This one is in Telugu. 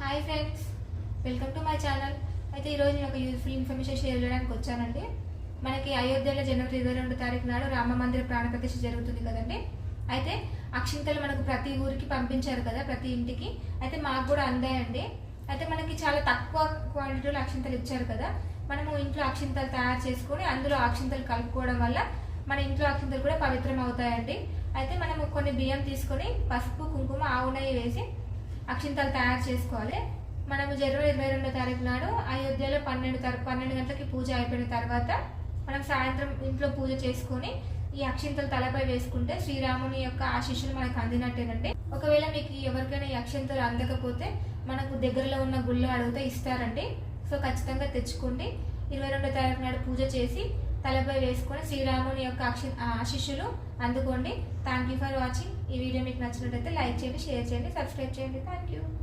Hi friends, welcome to my channel. అయితే ఈరోజు నేను ఒక యూజ్ఫుల్ ఇన్ఫర్మేషన్ షేర్ చేయడానికి వచ్చానండి. మనకి అయోధ్యలో జనవరి 22 తారీఖు నాడు రామ మందిర ప్రాణ ప్రతిష్ఠ జరుగుతుంది కదండి. అయితే అక్షింతలు మనకు ప్రతి ఊరికి పంపించారు కదా, ప్రతి ఇంటికి. అయితే మాకు కూడా అందాయండి. అయితే మనకి చాలా తక్కువ క్వాంటిటీలో అక్షింతలు ఇచ్చారు కదా. మనము ఇంట్లో అక్షింతలు తయారు చేసుకొని అందులో అక్షింతలు కలుపుకోవడం వల్ల మన ఇంట్లో అక్షింతలు కూడా పవిత్రం అవుతాయండి. అయితే మనము కొన్ని బియ్యం తీసుకొని పసుపు, కుంకుమ, ఆవు నెయ్యి వేసి అక్షింతలు తయారు చేసుకోవాలి. మనము జనవరి 22 తారీఖు నాడు అయోధ్యలో 12 గంటలకి పూజ అయిపోయిన తర్వాత మనం సాయంత్రం ఇంట్లో పూజ చేసుకొని ఈ అక్షింతలు తలపై వేసుకుంటే శ్రీరాముని యొక్క ఆశీస్సులు మనకు అందినట్టేనండి. ఒకవేళ మీకు ఎవరికైనా ఈ అక్షింతలు అందకపోతే మనకు దగ్గరలో ఉన్న గుళ్ళో అడిగితే ఇస్తారండి. సో ఖచ్చితంగా తెచ్చుకోండి. 22 తారీఖు నాడు పూజ చేసి తలపై వేసుకొని శ్రీరాముని యొక్క ఆశీస్సులు అందుకోండి. Thank you for watching. ఈ వీడియో మీకు నచ్చినట్లయితే లైక్ చేయండి, షేర్ చేయండి, సబ్స్క్రైబ్ చేయండి. Thank you. బాయ్.